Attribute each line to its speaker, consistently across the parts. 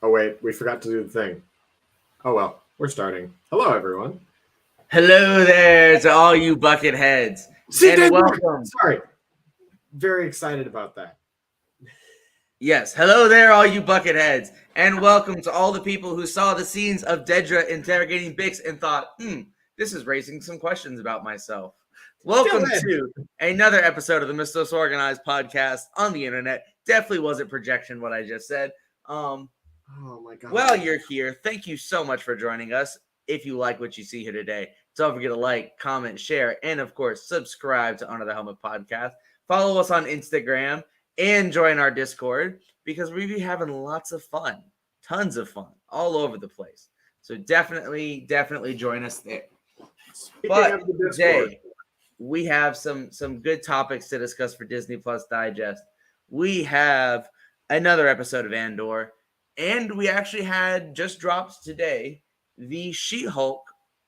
Speaker 1: Oh, wait, we forgot to do the thing. Oh, well, we're starting. Hello, everyone.
Speaker 2: Hello there to all you bucket heads, and welcome.
Speaker 1: Sorry. Very excited about that.
Speaker 2: Yes, hello there, all you bucket heads, and welcome to all the people who saw the scenes of Dedra interrogating Bix and thought, this is raising some questions about myself. Welcome to another episode of the Mistos Organized podcast on the internet. Definitely wasn't projection what I just said.
Speaker 1: Oh my God.
Speaker 2: While you're here, thank you so much for joining us. If you like what you see here today, don't forget to like, comment, share, and of course, subscribe to Under the Helmet Podcast. Follow us on Instagram and join our Discord because we be having lots of fun, tons of fun all over the place. So definitely join us there. But today we have some good topics to discuss for Disney Plus Digest. We have another episode of Andor, and we actually had just dropped today the She-Hulk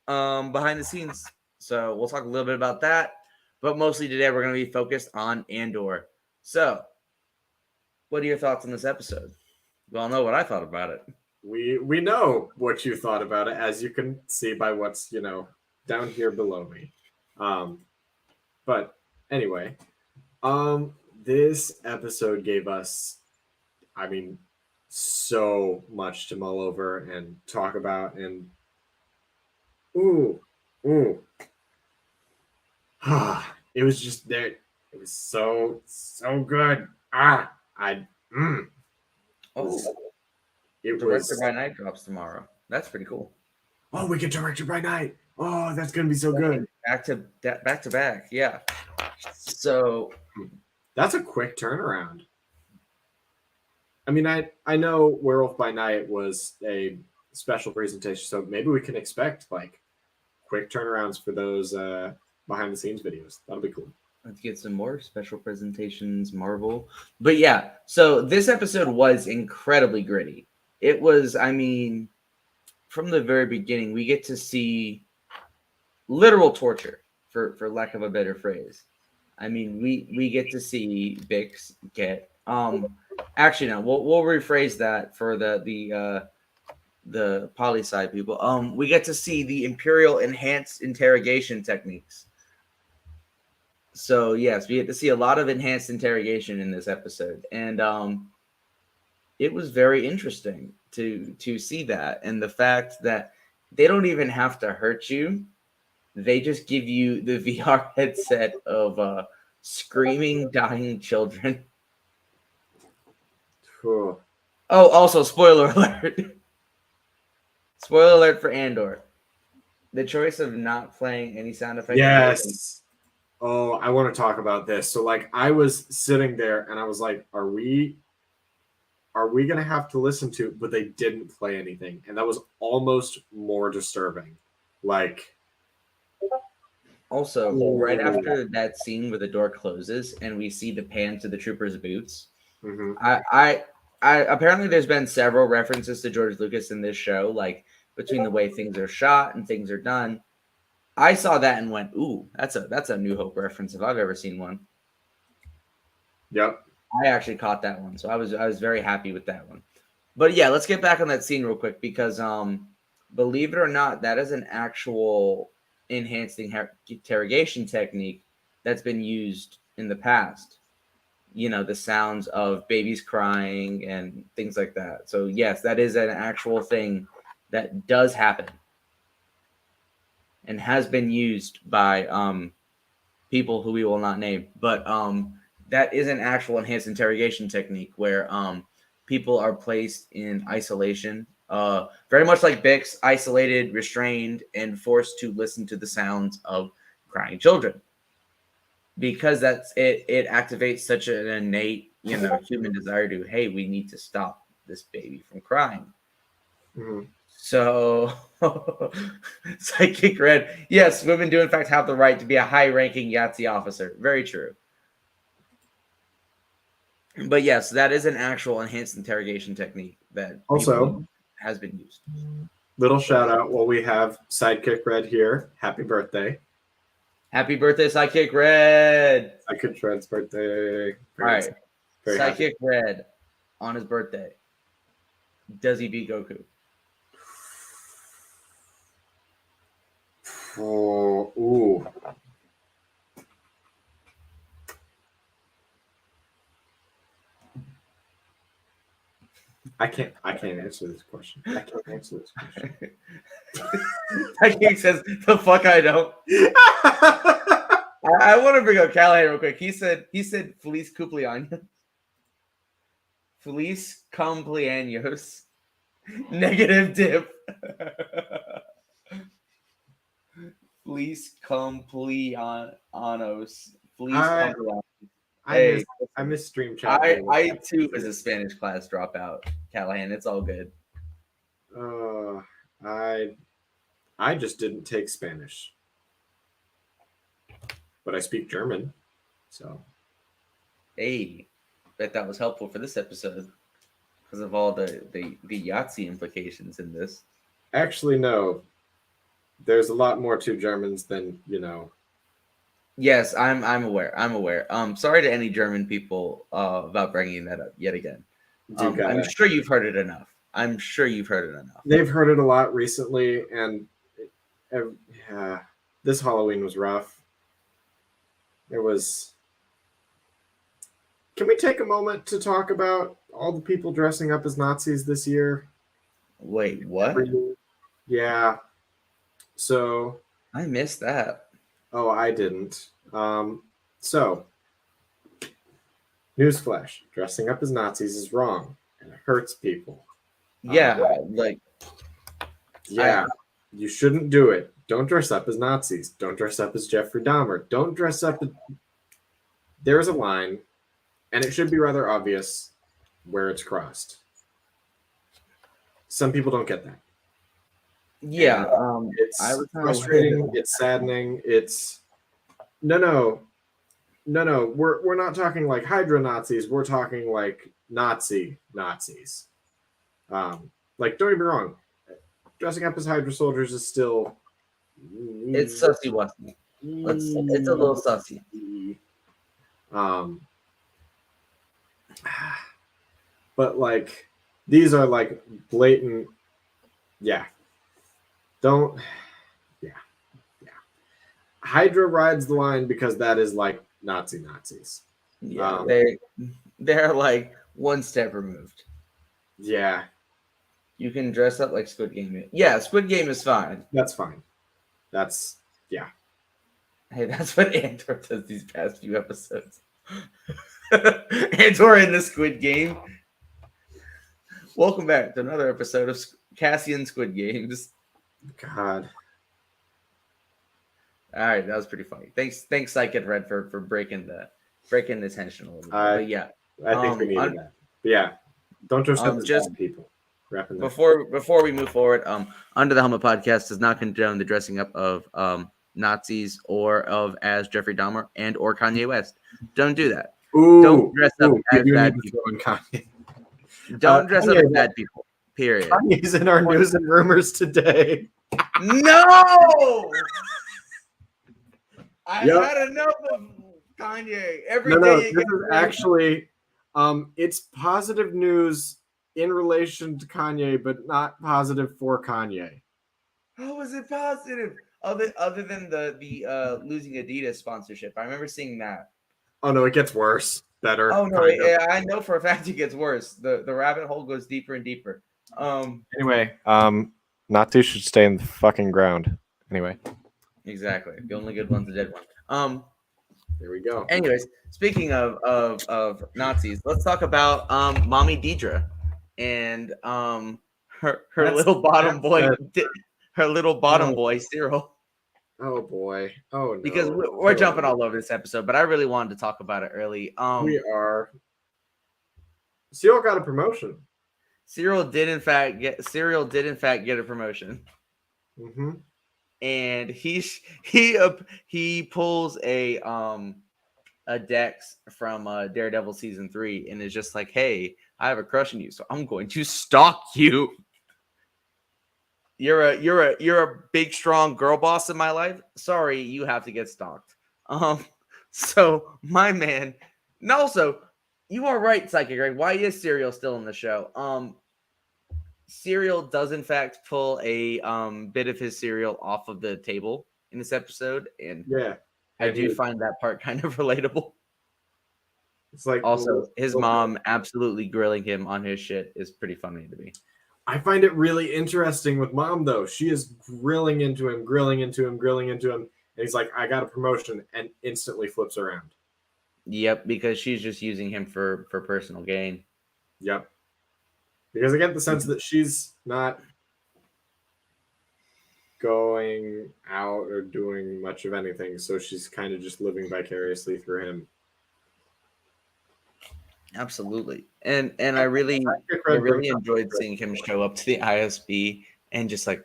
Speaker 2: behind the scenes. So we'll talk a little bit about that, but mostly today we're going to be focused on Andor. So, what are your thoughts on this episode? You all know what I thought about it.
Speaker 1: We know what you thought about it, as you can see by what's down here below me. But anyway, this episode gave us, so much to mull over and talk about, and it was just there. It was so good.
Speaker 2: It Director by Night drops tomorrow. That's pretty cool.
Speaker 1: Oh, we get Director by Night. Oh, that's gonna be so good.
Speaker 2: Back to back. Yeah. So
Speaker 1: that's a quick turnaround. I mean, I know Werewolf by Night was a special presentation, so maybe we can expect like quick turnarounds for those behind the scenes videos. That'll be cool.
Speaker 2: Let's get some more special presentations, Marvel. But yeah, so this episode was incredibly gritty. It was, from the very beginning, we get to see literal torture, for lack of a better phrase. We get to see Bix get actually no, we'll rephrase that for the poli-sci people. We get to see the Imperial enhanced interrogation techniques. So yes, we get to see a lot of enhanced interrogation in this episode, and it was very interesting to see that, and the fact that they don't even have to hurt you; they just give you the VR headset of screaming, dying children.
Speaker 1: Cool.
Speaker 2: Oh, also spoiler alert! Spoiler alert for Andor: the choice of not playing any sound effects.
Speaker 1: Yes. Oh, I want to talk about this. So like I was sitting there and I was like, are we going to have to listen to it? But they didn't play anything. And that was almost more disturbing. Like
Speaker 2: also right after that scene where the door closes and we see the pan to the trooper's boots.
Speaker 1: Mm-hmm.
Speaker 2: I apparently there's been several references to George Lucas in this show, like between the way things are shot and things are done. I saw that and went, "Ooh, that's a New Hope reference if I've ever seen one."
Speaker 1: Yep.
Speaker 2: I actually caught that one, so I was very happy with that one. But yeah, let's get back on that scene real quick because believe it or not, that is an actual enhanced interrogation technique that's been used in the past. The sounds of babies crying and things like that. So yes, that is an actual thing that does happen and has been used by people who we will not name, but that is an actual enhanced interrogation technique where people are placed in isolation, very much like Bix, isolated, restrained, and forced to listen to the sounds of crying children, because that's it activates such an innate human desire to, hey, we need to stop this baby from crying.
Speaker 1: Mm-hmm.
Speaker 2: So, Psychic Red, yes, women do in fact have the right to be a high-ranking Yahtzee officer. Very true. But yes, that is an actual enhanced interrogation technique that
Speaker 1: also
Speaker 2: has been used.
Speaker 1: Little shout out while we have Sidekick Red here. Happy birthday.
Speaker 2: Happy birthday, Sidekick Red.
Speaker 1: Sidekick Red's birthday.
Speaker 2: All right. Sidekick Red on his birthday. Does he beat Goku?
Speaker 1: Oh, ooh. I can't answer this question. I can't answer this question.
Speaker 2: He says, "The fuck I don't." I want to bring up Callahan real quick. He said Felice Cumpleaños. Felice Cumpleaños. Negative dip. Felice Cumpleaños. Felice Cumpleaños. Hey,
Speaker 1: I miss stream chat.
Speaker 2: I too was a Spanish class dropout, Callahan. It's all good.
Speaker 1: I just didn't take Spanish, but I speak German, so.
Speaker 2: Hey, bet that was helpful for this episode because of all the Yahtzee implications in this.
Speaker 1: Actually, no. There's a lot more to Germans than you know.
Speaker 2: Yes, I'm aware. I'm aware. Sorry to any German people about bringing that up yet again. I'm sure you've heard it enough.
Speaker 1: They've heard it a lot recently, and this Halloween was rough. It was. Can we take a moment to talk about all the people dressing up as Nazis this year?
Speaker 2: Wait, what?
Speaker 1: Yeah. So.
Speaker 2: I missed that.
Speaker 1: Oh, I didn't. So, newsflash: dressing up as Nazis is wrong and it hurts people.
Speaker 2: Yeah,
Speaker 1: you shouldn't do it. Don't dress up as Nazis. Don't dress up as Jeffrey Dahmer. Don't dress up. There's a line, and it should be rather obvious where it's crossed. Some people don't get that.
Speaker 2: Yeah,
Speaker 1: it's frustrating. It's saddening. It's no. We're not talking like Hydra Nazis. We're talking like Nazis. Like, don't get me wrong, dressing up as Hydra soldiers is still.
Speaker 2: It's sussy wussy. It's a little sussy.
Speaker 1: But like, these are like blatant. Yeah. Don't. Yeah. Hydra rides the line because that is like Nazis.
Speaker 2: Yeah, they're like one step removed.
Speaker 1: Yeah.
Speaker 2: You can dress up like Squid Game. Yeah, Squid Game is fine.
Speaker 1: That's fine. Yeah.
Speaker 2: Hey, that's what Andor does these past few episodes. Andor in the Squid Game. Welcome back to another episode of Cassian Squid Games.
Speaker 1: God.
Speaker 2: All right, that was pretty funny. Thanks, Psych and Red for breaking the tension a little bit. But yeah,
Speaker 1: I think we needed that. But yeah, don't dress up as bad people.
Speaker 2: Before we move forward, Under the Helmet podcast does not condone the dressing up of Nazis or of as Jeffrey Dahmer and or Kanye West. Don't do that. Don't dress up as bad people. Don't dress up as bad people. Period.
Speaker 1: Kanye's in our news and rumors today.
Speaker 2: No. I've had enough of Kanye every day.
Speaker 1: No, this is actually, it's positive news in relation to Kanye, but not positive for Kanye.
Speaker 2: How is it positive? Other than the losing Adidas sponsorship, I remember seeing that.
Speaker 1: Oh no, it gets worse. Better.
Speaker 2: Oh no, I know for a fact it gets worse. The rabbit hole goes deeper and deeper.
Speaker 1: Anyway, Nazis should stay in the fucking ground. Anyway.
Speaker 2: Exactly. The only good one's the dead one.
Speaker 1: There we go.
Speaker 2: Anyways, speaking of Nazis, let's talk about Mommy Deidre and her little bottom boy, Cyril.
Speaker 1: Oh boy. Oh no.
Speaker 2: Because we're jumping all over this episode, but I really wanted to talk about it early.
Speaker 1: We are. Cyril got a promotion.
Speaker 2: Cyril did in fact get a promotion.
Speaker 1: Mm-hmm.
Speaker 2: And he pulls a Dex from Daredevil season 3 and is just like, hey, I have a crush on you, so I'm going to stalk you. You're a big strong girl boss in my life. Sorry, you have to get stalked. So my man, and also you are right, Psychic Greg. Why is Cyril still in the show? Cereal does in fact pull a bit of his cereal off of the table in this episode, and
Speaker 1: Yeah,
Speaker 2: I
Speaker 1: and
Speaker 2: do find that part kind of relatable.
Speaker 1: it's like
Speaker 2: Also, his
Speaker 1: little-
Speaker 2: mom absolutely grilling him on his shit is pretty funny to me.
Speaker 1: I find it really interesting with mom though. She is grilling into him, and he's like, "I got a promotion," and instantly flips around.
Speaker 2: Yep, because she's just using him for personal gain.
Speaker 1: Yep. Because I get the sense that she's not going out or doing much of anything, so she's kind of just living vicariously through him.
Speaker 2: Absolutely. And I really enjoyed seeing him show up to the ISB and just like,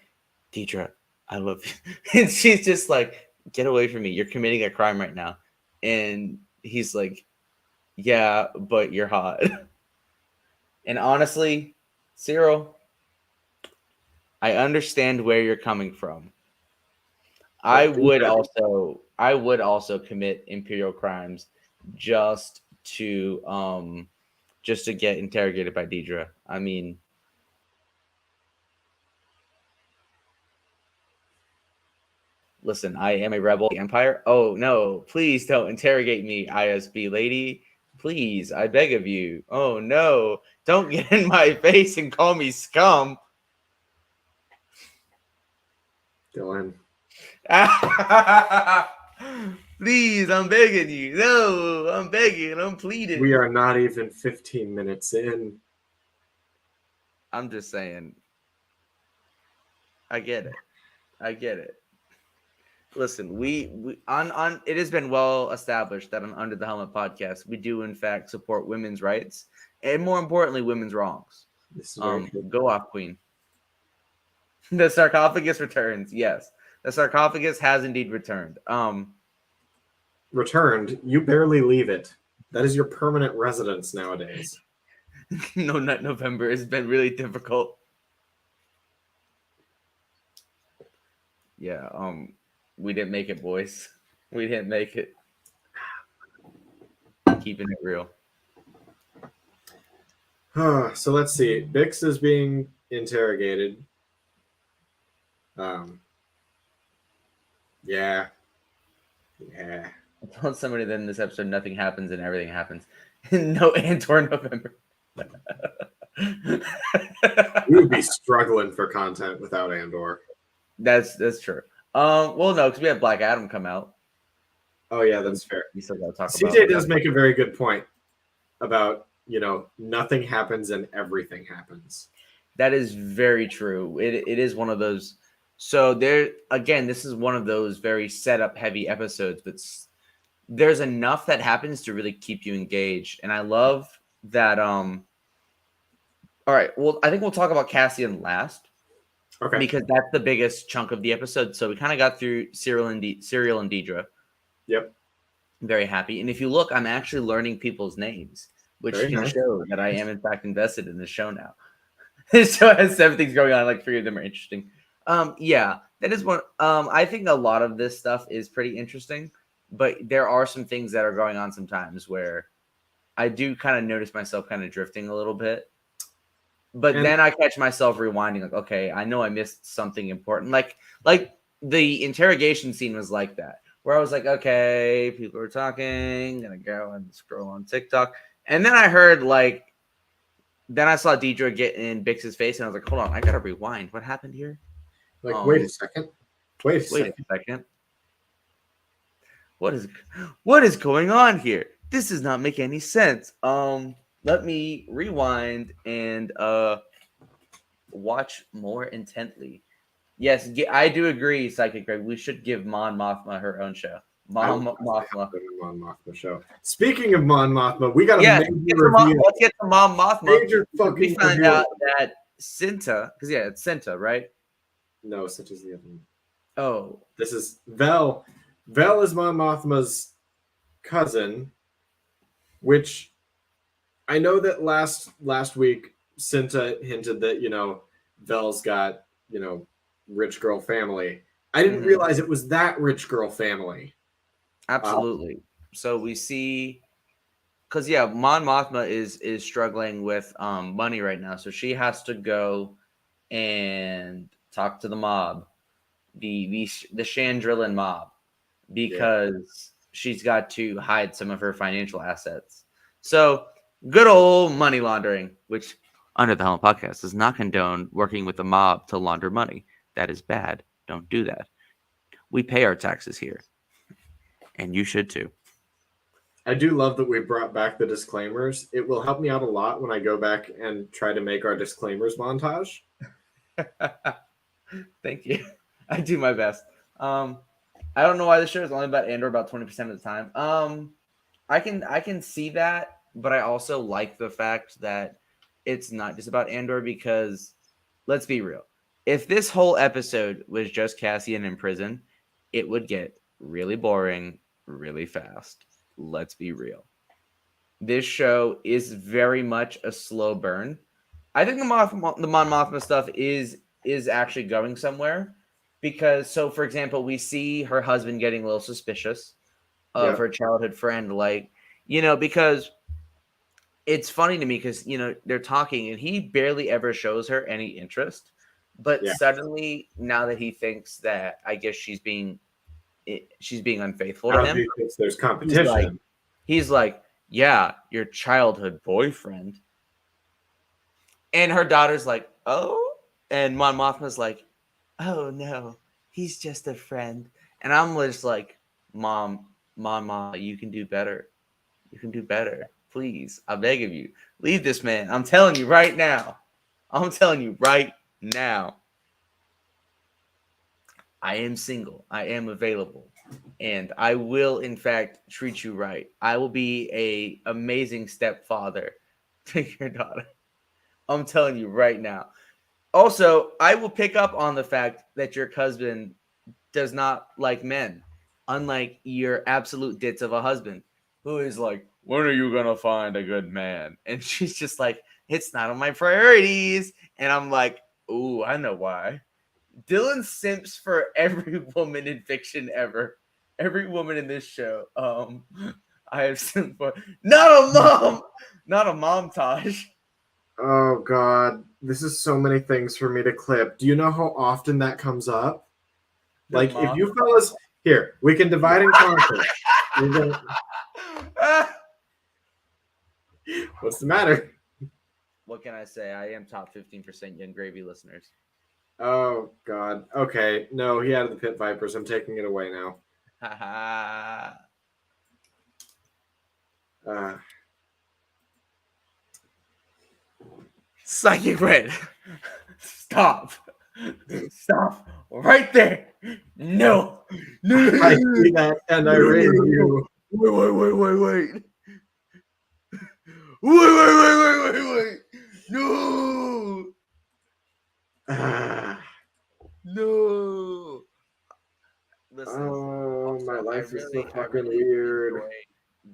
Speaker 2: Deidre, I love you. And she's just like, get away from me. You're committing a crime right now. And he's like, yeah, but you're hot. And honestly, Cyril, I understand where you're coming from. I would also commit imperial crimes just to get interrogated by Deidre. I mean, listen, I am a rebel of the Empire. Oh no, please don't interrogate me, ISB lady. Please, I beg of you. Oh no, don't get in my face and call me scum.
Speaker 1: Dylan.
Speaker 2: Please, I'm begging you. No, I'm begging. I'm pleading.
Speaker 1: We are not even 15 minutes in.
Speaker 2: I'm just saying. I get it. Listen, we on it has been well established that on Under the Helmet podcast, we do in fact support women's rights and more importantly, women's wrongs.
Speaker 1: This is
Speaker 2: Go off, Queen. The sarcophagus returns. Yes, the sarcophagus has indeed returned.
Speaker 1: Returned. You barely leave it. That is your permanent residence nowadays.
Speaker 2: No Nut November has been really difficult. Yeah, we didn't make it, boys. We didn't make it. Keeping it real.
Speaker 1: So let's see. Bix is being interrogated. Yeah.
Speaker 2: I told somebody that in this episode nothing happens and everything happens. No Andor November.
Speaker 1: We would be struggling for content without Andor.
Speaker 2: That's true. Well, no, because we have Black Adam come out.
Speaker 1: Oh yeah, that's fair.
Speaker 2: You still got to talk
Speaker 1: CJ
Speaker 2: about.
Speaker 1: does make a very good point about nothing happens and everything happens.
Speaker 2: That is very true. It is one of those. So there again, this is one of those very setup heavy episodes, but there's enough that happens to really keep you engaged, and I love that. All right, well, I think we'll talk about Cassian last.
Speaker 1: Okay.
Speaker 2: Because that's the biggest chunk of the episode. So we kind of got through Cyril and Deidre.
Speaker 1: Yep.
Speaker 2: I'm very happy. And if you look, I'm actually learning people's names, which can show that I am in fact invested in the show now. This show has 7 things going on. Like 3 of them are interesting. Yeah, that is one. I think a lot of this stuff is pretty interesting, but there are some things that are going on sometimes where I do kind of notice myself kind of drifting a little bit. But then I catch myself rewinding, like, okay, I know I missed something important. Like the interrogation scene was like that, where I was like, okay, people are talking, gonna go and scroll on TikTok. And then I heard then I saw Deidre get in Bix's face, and I was like, hold on, I gotta rewind. What happened here?
Speaker 1: Like, wait a second. Wait a second.
Speaker 2: What is going on here? This does not make any sense. Let me rewind and watch more intently. Yes, I do agree, Psychic Greg. We should give Mon Mothma her own show. Mon Mothma
Speaker 1: show. Speaking of Mon Mothma, we got a major
Speaker 2: reveal. Let's get to Mon Mothma.
Speaker 1: Major fucking
Speaker 2: we find out that Cinta, because it's Cinta, right?
Speaker 1: No, Cinta's the other one.
Speaker 2: Oh,
Speaker 1: this is Vel. Vel is Mon Mothma's cousin, which I know that last week Cinta hinted that Vel's got rich girl family. I didn't realize it was that rich girl family.
Speaker 2: Absolutely. So we see, because Mon Mothma is struggling with money right now, so she has to go and talk to the mob, the Chandrillan mob, because she's got to hide some of her financial assets. So good old money laundering, which under the Helmet Podcast does not condone working with the mob to launder money. That is bad. Don't do that. We pay our taxes here, and you should too.
Speaker 1: I do love that we brought back the disclaimers. It will help me out a lot when I go back and try to make our disclaimers montage.
Speaker 2: Thank you. I do my best. I don't know why the show is only about Andor about 20% of the time. I can see that, but I also like the fact that it's not just about Andor, because let's be real. If this whole episode was just Cassian in prison, it would get really boring really fast. Let's be real. This show is very much a slow burn. I think the Mon Mothma stuff is actually going somewhere, because, so for example, we see her husband getting a little suspicious of her childhood friend, like, because it's funny to me, because they're talking and he barely ever shows her any interest, but suddenly, now that he thinks that, I guess she's being unfaithful to him,
Speaker 1: he thinks there's competition.
Speaker 2: He's like, yeah, your childhood boyfriend. And her daughter's like, oh? And Mon Mothma's like, oh, no, he's just a friend. And I'm just like, Mom, you can do better. You can do better. Please, I beg of you. Leave this man. I'm telling you right now. I am single. I am available. And I will, in fact, treat you right. I will be a amazing stepfather to your daughter. I'm telling you right now. Also, I will pick up on the fact that your husband does not like men, unlike your absolute ditz of a husband, who is like, when are you going to find a good man? And she's just like, it's not on my priorities. And I'm like, ooh, I know why. Dylan simps for every woman in fiction ever. Every woman in this show. I have simped for. Not a mom, Taj.
Speaker 1: Oh God, this is so many things for me to clip. Do you know how often that comes up? Like, if you fellas here, we can divide and conquer. What's the matter?
Speaker 2: What can I say? I am top 15% Young Gravy listeners.
Speaker 1: Oh God. Okay, no, he added the Pit Vipers. I'm taking it away now.
Speaker 2: Psychic Red. Stop right there. No.
Speaker 1: I see that and I raise you.
Speaker 2: Wait. No. No. Listen.
Speaker 1: Oh, my life is so fucking
Speaker 2: really
Speaker 1: weird.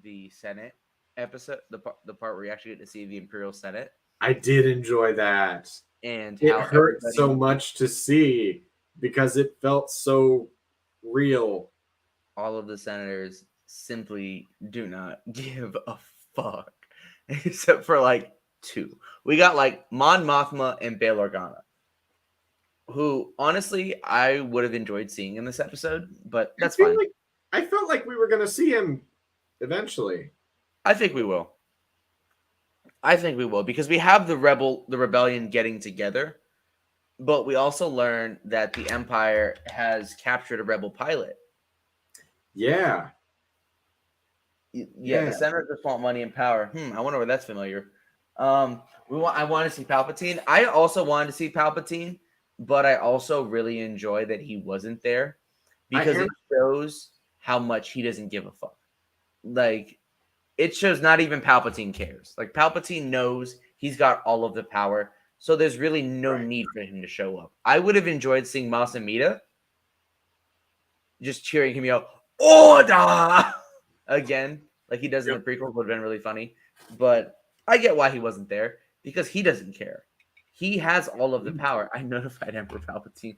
Speaker 2: The Senate episode, the part where you actually get to see the Imperial Senate.
Speaker 1: I did enjoy that.
Speaker 2: And
Speaker 1: it hurt so much to see because it felt so real.
Speaker 2: All of the senators simply do not give a fuck, except for like two. We got like Mon Mothma and Bail Organa, who honestly I would have enjoyed seeing in this episode, but that's fine.
Speaker 1: I felt like we were going to see him eventually.
Speaker 2: I think we will. Because we have the rebellion getting together, but we also learn that the Empire has captured a rebel pilot.
Speaker 1: Yeah.
Speaker 2: The senators just want money and power. I wonder where that's familiar. I want to see Palpatine. I also wanted to see Palpatine, but I also really enjoy that he wasn't there, because it shows how much he doesn't give a fuck. Like, it shows not even Palpatine cares. Like, Palpatine knows he's got all of the power, so there's really no need for him to show up. I would have enjoyed seeing Mas Amedda just cheering him out, "Order!" again, like he does in the prequel. Would have been really funny. But I get why he wasn't there, because he doesn't care. He has all of the power. I notified Emperor Palpatine.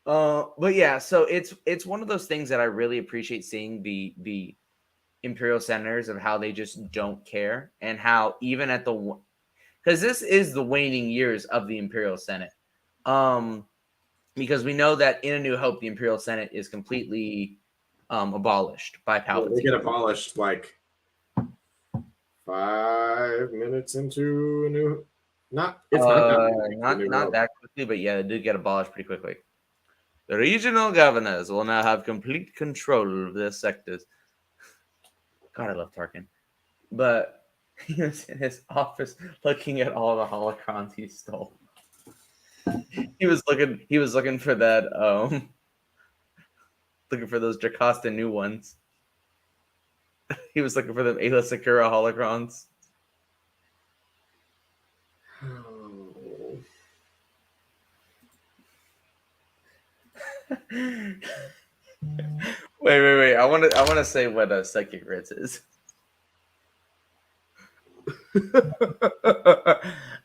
Speaker 2: But yeah, so it's one of those things that I really appreciate seeing the Imperial senators, of how they just don't care, and how even at because this is the waning years of the Imperial Senate. Because we know that in A New Hope, the Imperial Senate is completely abolished by
Speaker 1: Well, they
Speaker 2: Palpatine.
Speaker 1: get abolished like 5 minutes into a new. It's not that long into A New
Speaker 2: Not
Speaker 1: Hope.
Speaker 2: that quickly, but yeah, they did get abolished pretty quickly. The regional governors will now have complete control of their sectors. God, I love Tarkin. But he was in his office looking at all the holocrons he stole. He was looking for that looking for those Jocasta new ones. He was looking for them Ayla Secura holocrons.
Speaker 1: Oh.
Speaker 2: Wait. I wanna say what a psychic ritz is.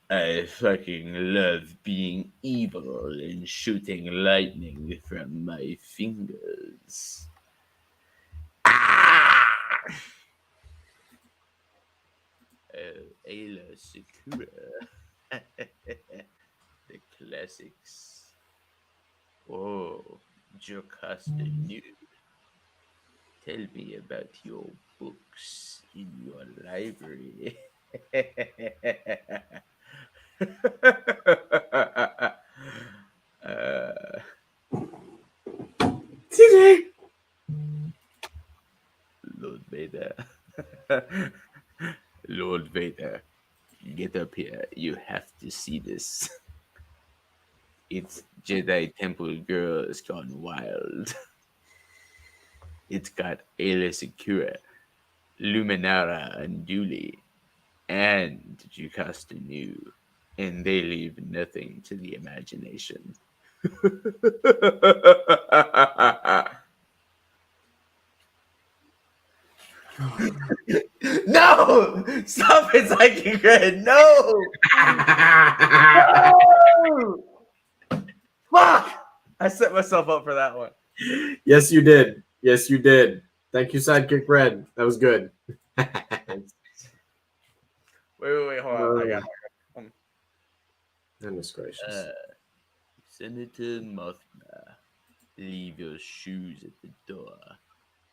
Speaker 2: I fucking love being evil and shooting lightning from my fingers. Ah! Oh, Ayla Secura. The classics. Oh, Jocasta New. Tell me about your books in your library. uh,
Speaker 1: TJ!
Speaker 2: Lord Vader. Lord Vader, get up here. You have to see this. It's Jedi Temple Girls Gone Wild. It's got Ayla Secura, Luminara Unduli, and Jocasta New, and they leave nothing to the imagination. No! Stop it, Psychic Red! No! No! Fuck! I set myself up for that one.
Speaker 1: Yes, you did. Yes, you did. Thank you, Sidekick Red. That was good.
Speaker 2: Wait, hold on. I got it.
Speaker 1: Goodness gracious.
Speaker 2: Senator Mothma, leave your shoes at the door.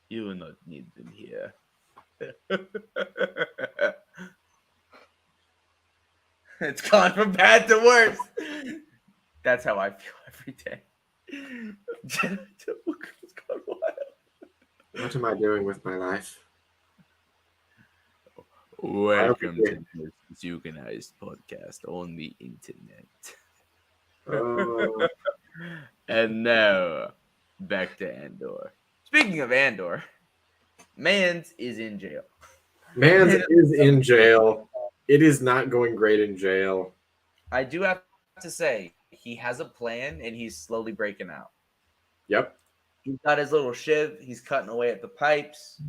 Speaker 2: You will not need them here. It's gone from bad to worse. That's how I feel every day. Jedi Temple Girls Gone Wild.
Speaker 1: What am I doing with my life?
Speaker 2: Welcome to the most organized podcast on the internet.
Speaker 1: Oh.
Speaker 2: And now, back to Andor. Speaking of Andor, Mans is in jail.
Speaker 1: Mans is in jail. It is not going great in jail.
Speaker 2: I do have to say, he has a plan and he's slowly breaking out.
Speaker 1: Yep.
Speaker 2: He's got his little shiv. He's cutting away at the pipes.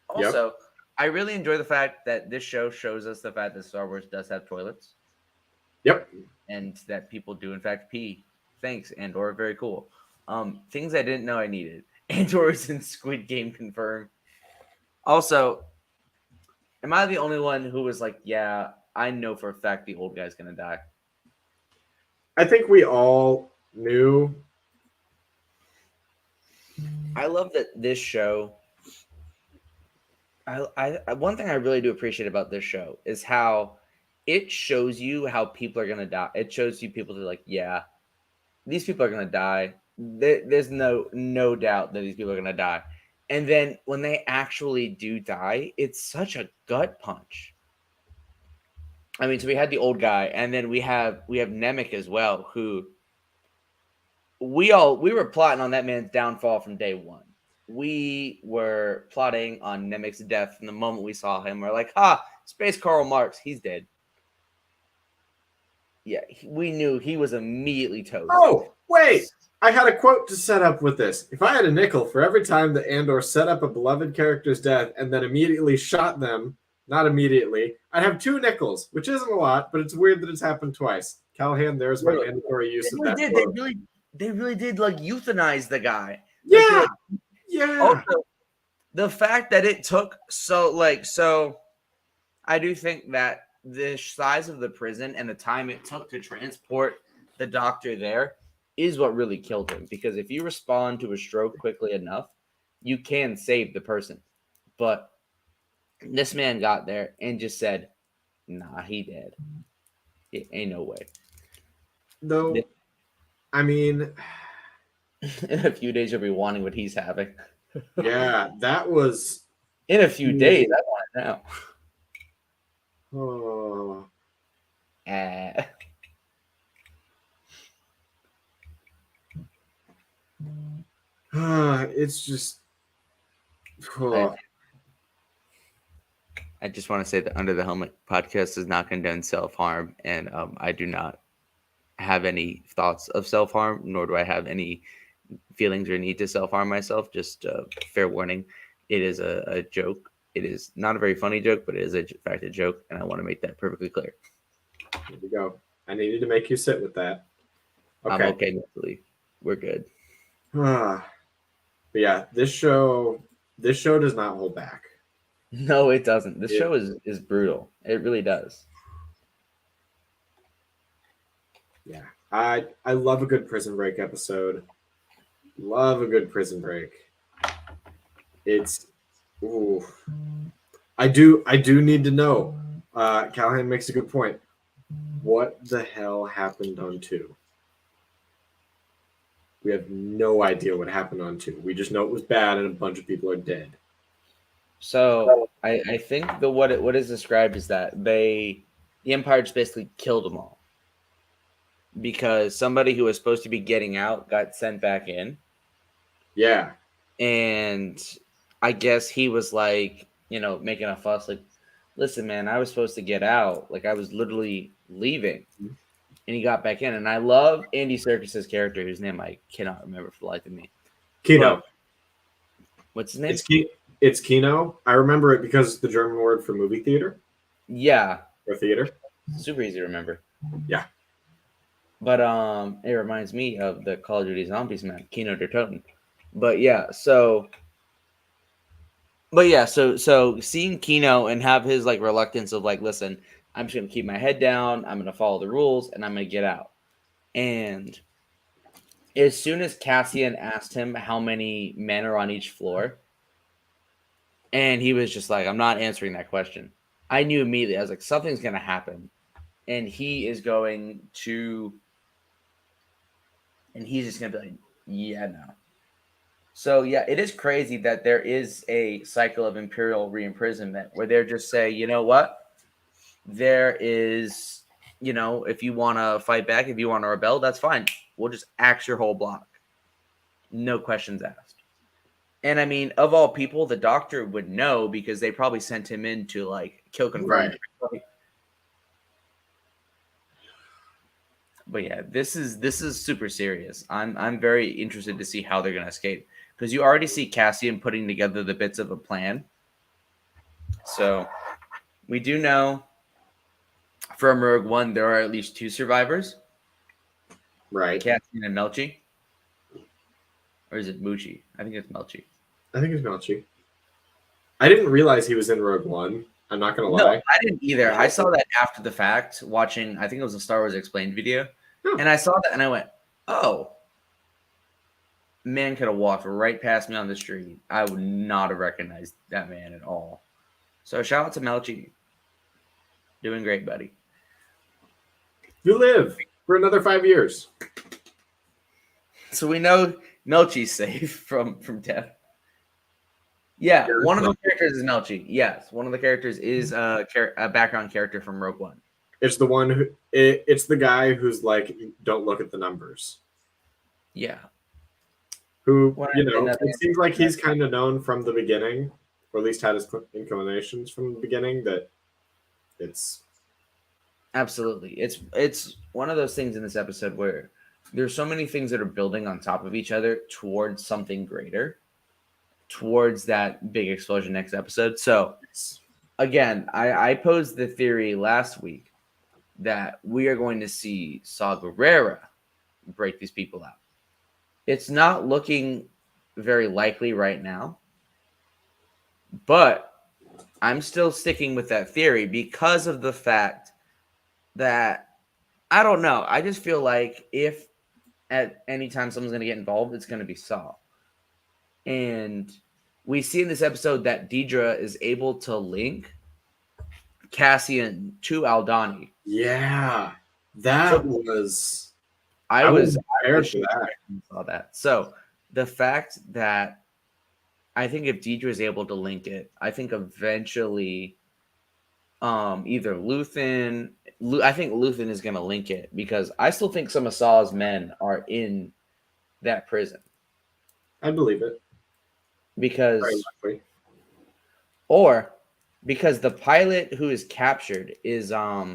Speaker 2: Also, I really enjoy the fact that this show shows us the fact that Star Wars does have toilets.
Speaker 1: Yep.
Speaker 2: And that people do, in fact, pee. Thanks, Andor. Very cool. Things I didn't know I needed. Andor is in Squid Game confirmed. Also, am I the only one who was like, yeah, I know for a fact the old guy's going to die?
Speaker 1: I think we all knew.
Speaker 2: I love that this show. I one thing I really do appreciate about this show is how it shows you how people are gonna die. It shows you people that are like, yeah, these people are gonna die. There's no doubt that these people are gonna die. And then when they actually do die, it's such a gut punch. I mean, so we had the old guy, and then we have Nemec as well, who we were plotting on that man's downfall from day one. We were plotting on Nemec's death from the moment we saw him. We're like, Space Karl Marx, he's dead. Yeah, we knew he was immediately toast.
Speaker 1: Oh, wait. I had a quote to set up with this. If I had a nickel for every time that Andor set up a beloved character's death and then immediately shot them, not immediately, I'd have 2 nickels, which isn't a lot, but it's weird that it's happened twice. Callahan, there's my mandatory use of that quote.
Speaker 2: They really did like euthanize the guy.
Speaker 1: Yeah. Yeah.
Speaker 2: Also, the fact that it took so I do think that the size of the prison and the time it took to transport the doctor there is what really killed him. Because if you respond to a stroke quickly enough, you can save the person. But this man got there and just said, nah, he dead. It ain't no way.
Speaker 1: Though, I mean,
Speaker 2: In a few days, you'll be wanting what he's having.
Speaker 1: yeah, that was.
Speaker 2: In a few days, I want it now.
Speaker 1: Oh, it's just. Oh.
Speaker 2: I just want to say that Under the Helmet podcast does not condone self-harm, and I do not have any thoughts of self-harm, nor do I have any feelings or need to self-harm myself. Just fair warning, it is a joke. It is not a very funny joke, but it is in fact a joke, and I want to make that perfectly clear.
Speaker 1: Here we go. I needed to make you sit with that.
Speaker 2: Okay. I'm okay mentally. We're good.
Speaker 1: But yeah, this show does not hold back.
Speaker 2: No, it doesn't. This show is brutal. It really does.
Speaker 1: Yeah. I love a good Prison Break episode. Love a good Prison Break. It's I do need to know. Callahan makes a good point. What the hell happened on 2? We have no idea what happened on 2. We just know it was bad and a bunch of people are dead.
Speaker 2: So I think what is described is that the Empire just basically killed them all because somebody who was supposed to be getting out got sent back in.
Speaker 1: Yeah.
Speaker 2: And I guess he was like, making a fuss, like, listen, man, I was supposed to get out. Like, I was literally leaving. And he got back in. And I love Andy Serkis's character, whose name I cannot remember for the life of me.
Speaker 1: Kino.
Speaker 2: What's his name?
Speaker 1: It's Kino. I remember it because it's the German word for movie theater.
Speaker 2: Yeah.
Speaker 1: Or theater.
Speaker 2: Super easy to remember.
Speaker 1: Yeah.
Speaker 2: But it reminds me of the Call of Duty Zombies man, Kino der Toten. But yeah, so seeing Kino and have his like reluctance of like, listen, I'm just gonna keep my head down, I'm gonna follow the rules, and I'm gonna get out. And as soon as Cassian asked him how many men are on each floor, and he was just like, I'm not answering that question. I knew immediately. I was like, something's gonna happen, and he's just gonna be like, yeah, no. So yeah, it is crazy that there is a cycle of Imperial re-imprisonment where they're just say, you know what, there is, if you want to fight back, if you want to rebel, that's fine. We'll just axe your whole block, no questions asked. And I mean, of all people, the doctor would know because they probably sent him in to like kill confirm. Right. But yeah, this is super serious. I'm very interested to see how they're gonna escape because you already see Cassian putting together the bits of a plan. So we do know from Rogue One there are at least 2 survivors.
Speaker 1: Right.
Speaker 2: Cassian and Melchi. Or is it Muchi? I think it's Melchi.
Speaker 1: I think it's Melchi. I didn't realize he was in Rogue One. I'm not gonna lie.
Speaker 2: No, I didn't either. I saw that after the fact, watching, I think it was a Star Wars Explained video. And I saw that and I went, oh, man could have walked right past me on the street. I would not have recognized that man at all. So shout out to Melchi. Doing great, buddy.
Speaker 1: You live for another 5 years.
Speaker 2: So we know Melchi's safe from death. Yeah, one of the characters is Melchi. Yes, one of the characters is a background character from Rogue One.
Speaker 1: It's the one who it's the guy who's like, don't look at the numbers.
Speaker 2: Yeah.
Speaker 1: Who, it seems like he's kind of known from the beginning, or at least had his inclinations from the beginning, that it's
Speaker 2: absolutely. It's one of those things in this episode where there's so many things that are building on top of each other towards something greater, towards that big explosion next episode. So again, I posed the theory last week that we are going to see Saw Gerrera break these people out. It's not looking very likely right now, but I'm still sticking with that theory because of the fact that I don't know. I just feel like if at any time someone's going to get involved, it's going to be Saw. And we see in this episode that Deidre is able to link Cassian to Aldani.
Speaker 1: Yeah, that was.
Speaker 2: I
Speaker 1: I
Speaker 2: was
Speaker 1: wasn't prepared for
Speaker 2: shocked
Speaker 1: that.
Speaker 2: when I saw that. So the fact that I think if Deidre is able to link it, I think eventually either Luthen I think Luthen is going to link it because I still think some of Saw's men are in that prison
Speaker 1: I believe it. Very
Speaker 2: because
Speaker 1: likely.
Speaker 2: or because the pilot who is captured is I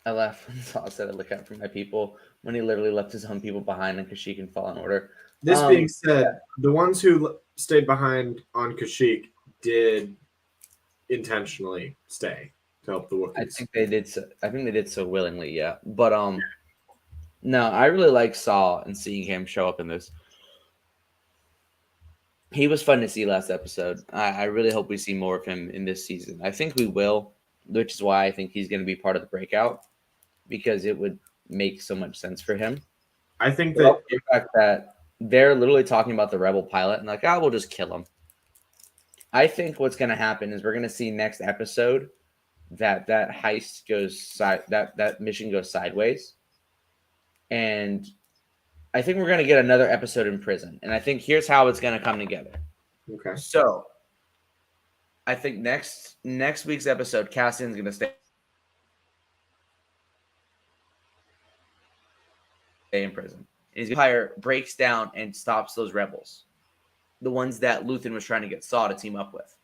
Speaker 2: laughed when Saw said I look out for my people when he literally left his own people behind in Kashyyyk and Fallen Order.
Speaker 1: This being said, the ones who stayed behind on Kashyyyk did intentionally stay to help the
Speaker 2: I
Speaker 1: Wookiees.
Speaker 2: think they did so. I think they did so willingly, yeah. But no, I really like Saw and seeing him show up in this. He was fun to see last episode. I really hope we see more of him in this season. I think we will, which is why I think he's going to be part of the breakout because it would make so much sense for him.
Speaker 1: I think
Speaker 2: But
Speaker 1: that
Speaker 2: also the fact that they're literally talking about the rebel pilot and like, we'll just kill him. I think what's going to happen is we're going to see next episode that heist goes that mission goes sideways, and I think we're going to get another episode in prison. And I think here's how it's going to come together.
Speaker 1: okay.
Speaker 2: So I think next week's episode, Cassian's going to stay in prison. And his empire breaks down and stops those rebels, the ones that Luthen was trying to get Saw to team up with.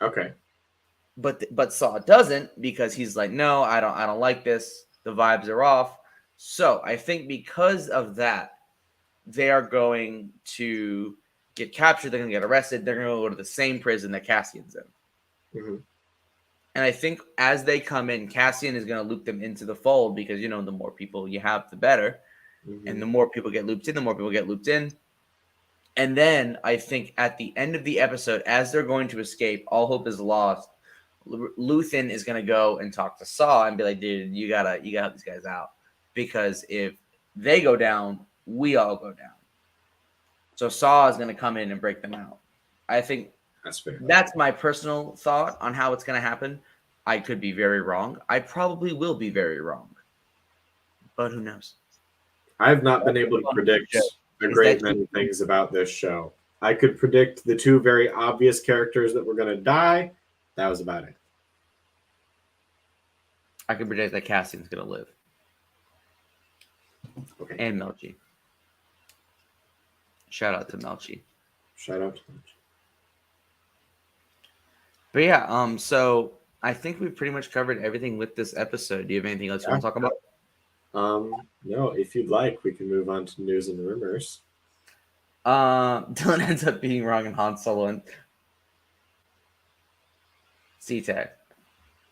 Speaker 1: Okay.
Speaker 2: But Saw doesn't because he's like, no, I don't like this. The vibes are off. So I think because of that, they are going to get captured. They're going to get arrested. They're going to go to the same prison that Cassian's in.
Speaker 1: Mm-hmm.
Speaker 2: And I think as they come in, Cassian is going to loop them into the fold because, the more people you have, the better.
Speaker 1: Mm-hmm.
Speaker 2: And the more people get looped in, the more people get looped in. And then I think at the end of the episode, as they're going to escape, all hope is lost. Luthen is going to go and talk to Saw and be like, dude, you gotta help these guys out. Because if they go down, we all go down. So Saw is going to come in and break them out. I think
Speaker 1: That's fair.
Speaker 2: that's my personal thought on how it's going to happen. I could be very wrong. I probably will be very wrong. But who knows?
Speaker 1: I have not been able to predict a great many things about this show. I could predict the two very obvious characters that were going to die. That was about it.
Speaker 2: I can predict that Cassian's going to live.
Speaker 1: Okay.
Speaker 2: And Melchi. Shout out to Melchi.
Speaker 1: Shout out to Melchi.
Speaker 2: But yeah, so I think we've pretty much covered everything with this episode. Do you have anything else you want to talk about?
Speaker 1: No, if you'd like, we can move on to news and rumors.
Speaker 2: Dylan ends up being wrong in Han Solo and C-Tech.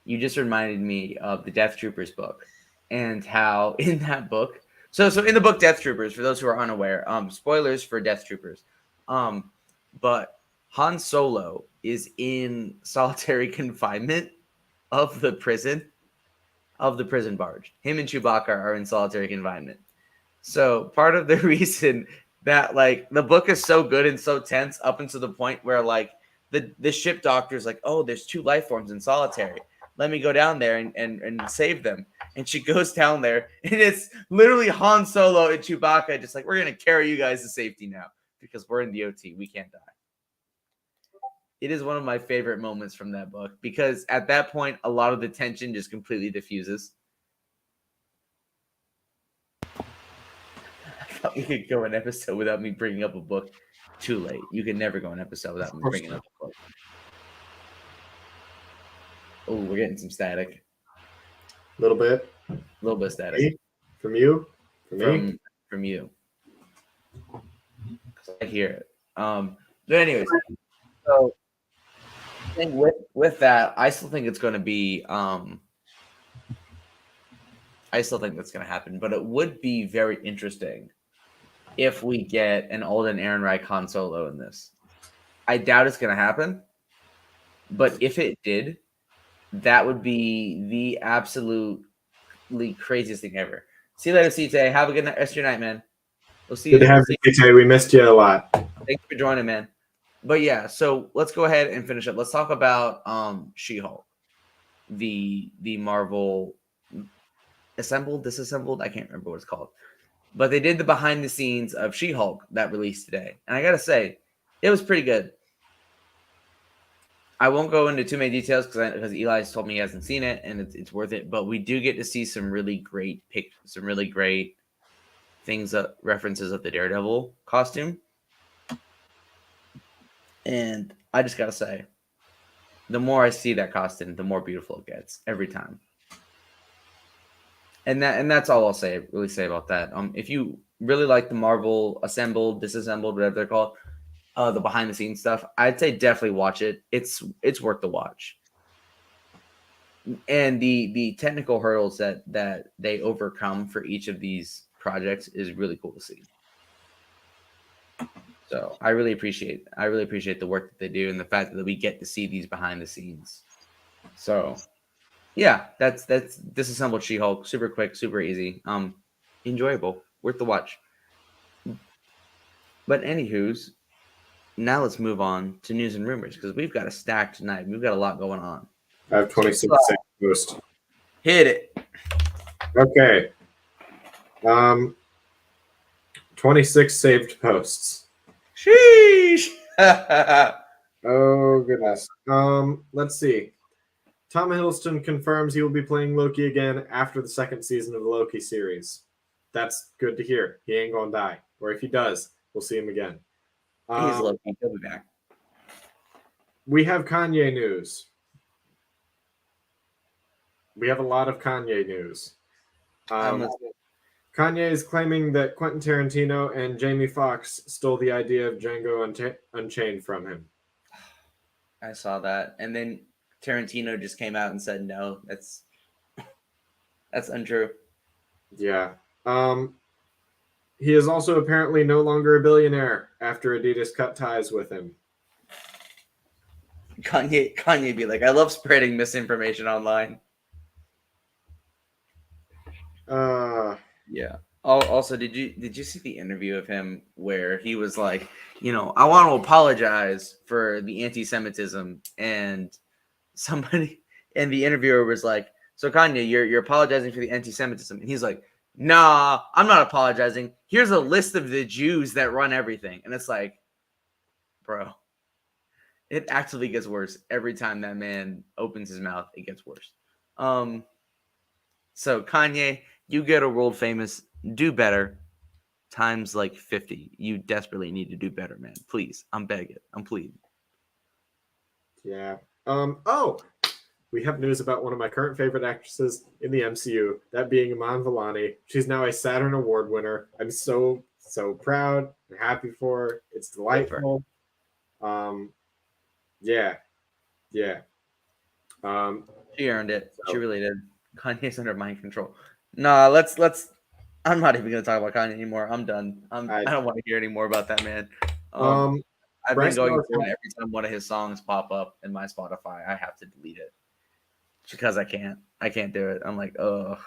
Speaker 2: You just reminded me of the Death Troopers book and how in that book, so in the book Death Troopers, for those who are unaware, spoilers for Death Troopers, but Han Solo is in solitary confinement of the prison barge. Him and Chewbacca are in solitary confinement. So part of the reason that the book is so good and so tense up until the point where the ship doctor is like, oh, there's two life forms in solitary. Let me go down there and save them. And she goes down there, and it's literally Han Solo and Chewbacca just we're going to carry you guys to safety now because we're in the OT. We can't die. It is one of my favorite moments from that book because at that point, a lot of the tension just completely diffuses. I thought we could go an episode without me bringing up a book. Too late. You can never go an episode without me bringing up a book. Oh, we're getting some static.
Speaker 1: A little bit.
Speaker 2: A little bit of static.
Speaker 1: From you? From me?
Speaker 2: From you. I hear it. But anyways, so I think with that, I still think it's going to be. I still think that's going to happen, but it would be very interesting if we get an Alden Ehrenreich Han Solo in this. I doubt it's going to happen, But if it did, that would be the absolutely craziest thing ever. See you later, CJ. Have a good rest of your night, man. We'll see
Speaker 1: Good to
Speaker 2: you.
Speaker 1: have you, TJ. We missed you a lot.
Speaker 2: Thank you for joining, man. But yeah, so let's go ahead and finish up. Let's talk about She-Hulk, the Marvel assembled, disassembled. I can't remember what it's called, but they did the behind the scenes of She-Hulk that released today, and I gotta say, it was pretty good. I won't go into too many details because Eli's told me he hasn't seen it, and it's worth it. But we do get to see some really great some really great things that references of the Daredevil costume. And I just gotta say, the more I see that costume, the more beautiful it gets every time. And that's all I'll really say about that. If you really like the Marvel assembled, disassembled, whatever they're called, the behind the scenes stuff, I'd say definitely watch it. It's worth the watch. And the technical hurdles that they overcome for each of these projects is really cool to see. So I really appreciate the work that they do and the fact that we get to see these behind the scenes. So yeah, that's disassembled She-Hulk. Super quick, super easy. Enjoyable, worth the watch. But anywho's, now let's move on to news and rumors because we've got a stack tonight. We've got a lot going on.
Speaker 1: I have 26 posts.
Speaker 2: Hit it.
Speaker 1: Okay. 26 saved posts.
Speaker 2: Sheesh.
Speaker 1: Oh goodness. Let's see. Tom Hiddleston confirms he will be playing Loki again after the second season of the Loki series. That's good to hear. He ain't gonna die. Or if he does, we'll see him again.
Speaker 2: He's Loki. He'll be back.
Speaker 1: We have Kanye news. We have a lot of Kanye news. Kanye is claiming that Quentin Tarantino and Jamie Foxx stole the idea of Django Unchained from him.
Speaker 2: I saw that. And then Tarantino just came out and said, no, that's untrue.
Speaker 1: Yeah. He is also apparently no longer a billionaire after Adidas cut ties with him.
Speaker 2: Kanye be like, I love spreading misinformation online. Yeah. Also, did you see the interview of him where he was like, I want to apologize for the anti-Semitism, and somebody and the interviewer was like, so Kanye, you're apologizing for the anti-Semitism, and he's like, nah, I'm not apologizing. Here's a list of the Jews that run everything, and it's like, bro, it actually gets worse every time that man opens his mouth. It gets worse. So Kanye, you get a world famous, do better, times like 50. You desperately need to do better, man. Please, I'm begging, I'm pleading.
Speaker 1: Yeah. We have news about one of my current favorite actresses in the MCU, that being Iman Vellani. She's now a Saturn Award winner. I'm so proud and happy for her. It's delightful. Yeah.
Speaker 2: She earned it. So. She really did. Kanye's under mind control. Nah, let's. I'm not even gonna talk about Kanye anymore. I'm done. I don't want to hear any more about that man. I've been going through it every time one of his songs pop up in my Spotify. I have to delete it because I can't do it. I'm like, ugh.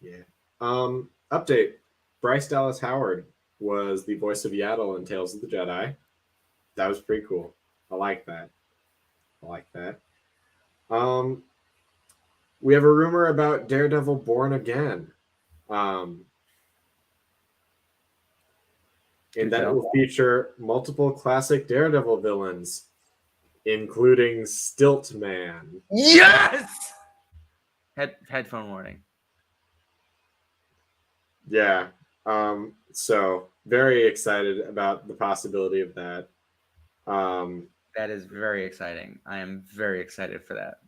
Speaker 1: Yeah. Update. Bryce Dallas Howard was the voice of Yaddle in Tales of the Jedi. That was pretty cool. I like that. We have a rumor about Daredevil Born Again. And that it will feature multiple classic Daredevil villains, including Stilt Man.
Speaker 2: Yes! Headphone warning.
Speaker 1: Yeah. So very excited about the possibility of that.
Speaker 2: That is very exciting. I am very excited for that.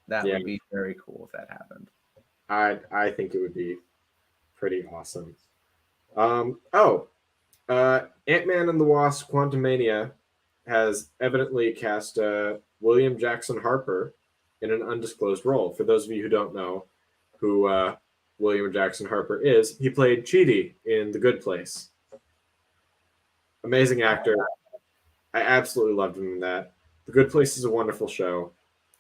Speaker 2: That would be very cool if that happened.
Speaker 1: I think it would be pretty awesome. Ant-Man and the Wasp: Quantumania has evidently cast William Jackson Harper in an undisclosed role. For those of you who don't know who William Jackson Harper is, he played Chidi in The Good Place. Amazing actor. I absolutely loved him in that. The Good Place is a wonderful show,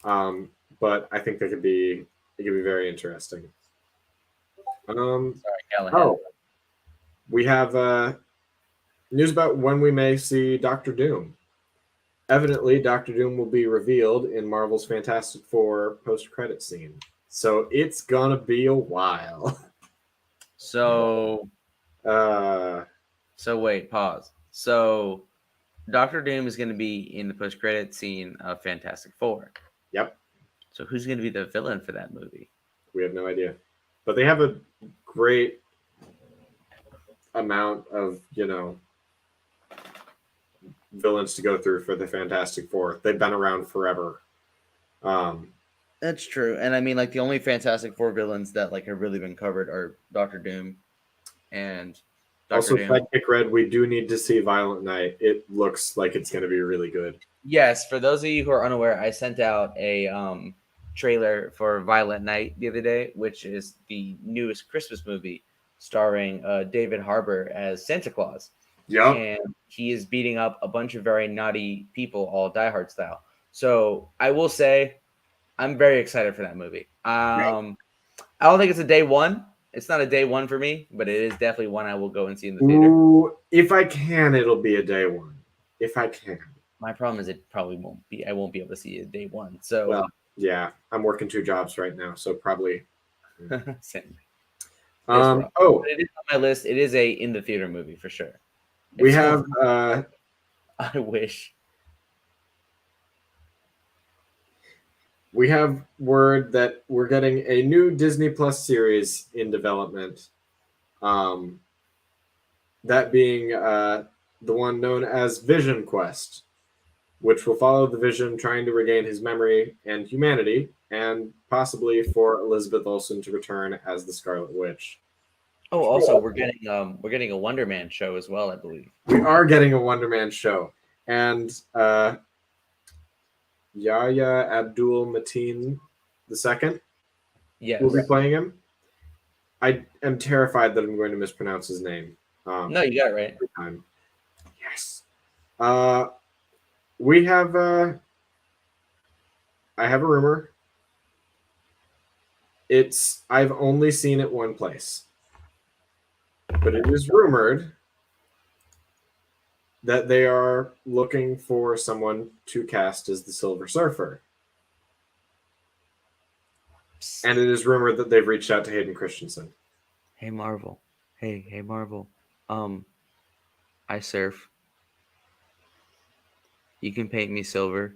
Speaker 1: but I think it could be very interesting.
Speaker 2: Sorry, Callahan.
Speaker 1: Oh, we have news about when we may see Doctor Doom. Evidently, Doctor Doom will be revealed in Marvel's Fantastic Four post-credit scene, so it's gonna be a while.
Speaker 2: So
Speaker 1: Uh,
Speaker 2: wait, pause. So Doctor Doom is going to be in the post-credit scene of Fantastic Four.
Speaker 1: yep,
Speaker 2: So who's going to be the villain for that movie?
Speaker 1: we have no idea, but they have a great amount of villains to go through for the Fantastic Four. They've been around forever.
Speaker 2: That's true, and I mean, like the only Fantastic Four villains that like have really been covered are Doctor Doom and Doctor
Speaker 1: Also,
Speaker 2: Doom.
Speaker 1: Sidekick Red, we do need to see Violent Night. It looks like it's going to be really good.
Speaker 2: Yes, for those of you who are unaware, I sent out a trailer for Violent Night the other day, which is the newest Christmas movie starring David Harbour as Santa Claus.
Speaker 1: Yep.
Speaker 2: And he is beating up a bunch of very naughty people, all Die Hard style. So I will say, I'm very excited for that movie. I don't think it's a day one. It's not a day one for me, but it is definitely one I will go and see in the theater.
Speaker 1: Ooh, if I can, it'll be a day one. If I can.
Speaker 2: My problem is it probably won't be. I won't be able to see it day one. So
Speaker 1: well, yeah, I'm working 2 jobs right now, so probably.
Speaker 2: Same.
Speaker 1: Oh,
Speaker 2: but it is on my list. It is a in the theater movie for sure.
Speaker 1: We have.
Speaker 2: I wish.
Speaker 1: We have word that we're getting a new Disney Plus series in development. That being the one known as Vision Quest, which will follow the Vision trying to regain his memory and humanity, and possibly for Elizabeth Olsen to return as the Scarlet Witch.
Speaker 2: Oh, also we're getting a Wonder Man show as well, I believe.
Speaker 1: We are getting a Wonder Man show, and Yahya Abdul Mateen II will be playing him. I am terrified that I'm going to mispronounce his name.
Speaker 2: No, you got it right.
Speaker 1: Time. Yes. We have. I have a rumor. I've only seen it one place, but it is rumored that they are looking for someone to cast as the Silver Surfer. And it is rumored that they've reached out to Hayden Christensen.
Speaker 2: Hey Marvel. Hey Marvel. I surf. You can paint me silver.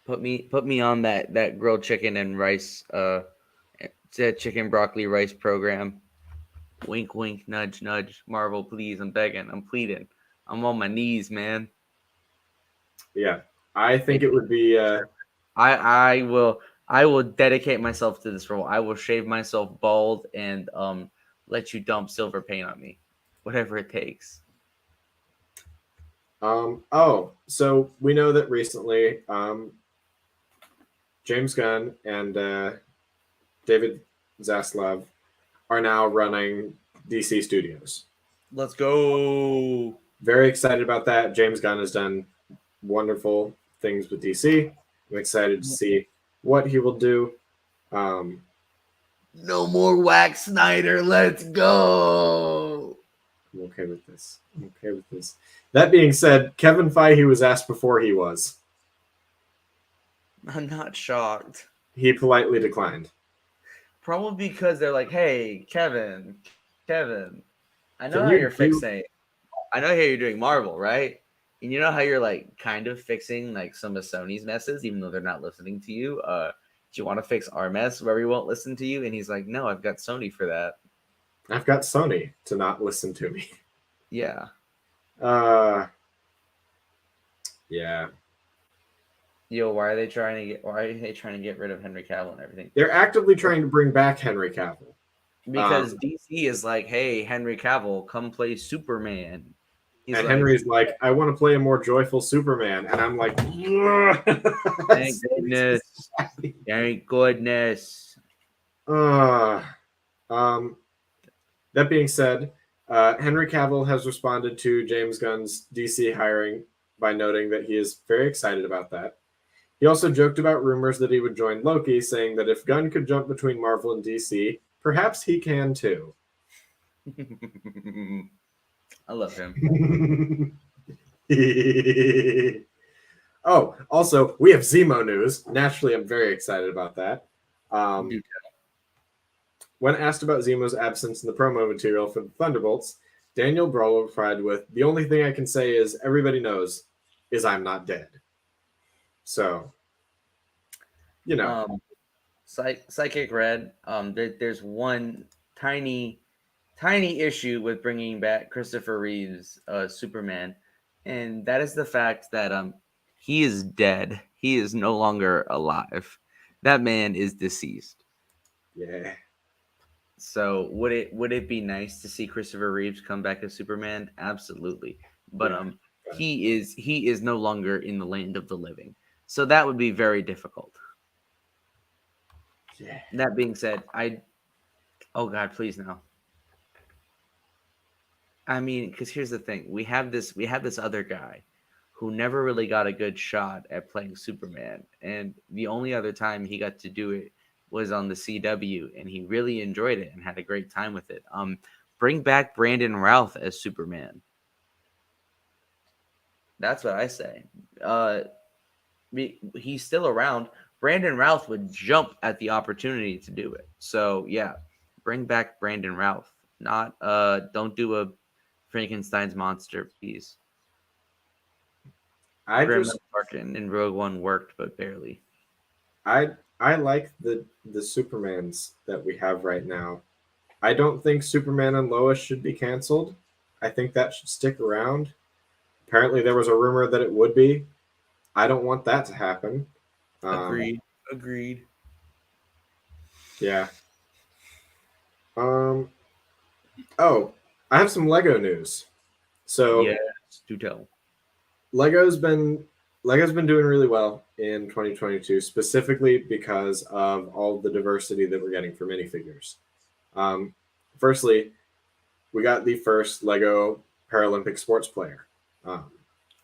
Speaker 2: Put me on that grilled chicken and rice chicken broccoli rice program. Wink wink nudge nudge. Marvel, please, I'm begging, I'm pleading. I'm on my knees, man.
Speaker 1: Yeah. I think it would be
Speaker 2: I will dedicate myself to this role. I will shave myself bald and let you dump silver paint on me. Whatever it takes.
Speaker 1: So we know that recently James Gunn and David Zaslav are now running DC Studios.
Speaker 2: Let's go.
Speaker 1: Very excited about that. James Gunn has done wonderful things with DC. I'm excited to see what he will do.
Speaker 2: No more Wax Snyder. Let's go.
Speaker 1: I'm okay with this. That being said, Kevin Feige was asked before he was.
Speaker 2: I'm not shocked.
Speaker 1: He politely declined.
Speaker 2: Probably because they're like, hey, Kevin, I know how you're fixing. I know how you're doing Marvel, right? And you know how you're like kind of fixing like some of Sony's messes, even though they're not listening to you. Do you want to fix our mess where we won't listen to you? And he's like, no, I've got Sony for that.
Speaker 1: I've got Sony to not listen to me.
Speaker 2: Yeah.
Speaker 1: Yeah.
Speaker 2: Yo, why are they trying to get rid of Henry Cavill and everything?
Speaker 1: They're actively trying to bring back Henry Cavill.
Speaker 2: Because DC is like, hey, Henry Cavill, come play Superman.
Speaker 1: He's and like, Henry's like, I want to play a more joyful Superman. And I'm like,
Speaker 2: thank goodness. Thank goodness.
Speaker 1: That being said, Henry Cavill has responded to James Gunn's DC hiring by noting that he is very excited about that. He also joked about rumors that he would join Loki, saying that if Gunn could jump between Marvel and DC, perhaps he can too.
Speaker 2: I love him.
Speaker 1: Oh, also, we have Zemo news. Naturally, I'm very excited about that. When asked about Zemo's absence in the promo material for the Thunderbolts, Daniel Brühl replied with, "The only thing I can say is everybody knows is I'm not dead." So, you know.
Speaker 2: Psychic Red, there's one tiny issue with bringing back Christopher Reeve's Superman, and that is the fact that he is dead. He is no longer alive. That man is deceased.
Speaker 1: Yeah.
Speaker 2: So would it be nice to see Christopher Reeves come back as Superman? Absolutely. But he is no longer in the land of the living. So that would be very difficult.
Speaker 1: Yeah.
Speaker 2: That being said, oh God, please no. I mean, because here's the thing: we have this other guy who never really got a good shot at playing Superman, and the only other time he got to do it was on the CW, and he really enjoyed it and had a great time with it. Bring back Brandon Routh as Superman. That's what I say. He's still around. Brandon Routh would jump at the opportunity to do it. So yeah, bring back Brandon Routh. Not don't do a Frankenstein's monster piece. Grim Larkin in Rogue One worked, but barely.
Speaker 1: I like the Supermans that we have right now. I don't think Superman and Lois should be canceled. I think that should stick around. Apparently, there was a rumor that it would be. I don't want that to happen.
Speaker 2: Agreed.
Speaker 1: Yeah. Oh, I have some Lego news. So
Speaker 2: yes, do tell.
Speaker 1: Lego's been doing really well in 2022, specifically because of all the diversity that we're getting for minifigures. Firstly, we got the first Lego Paralympic sports player.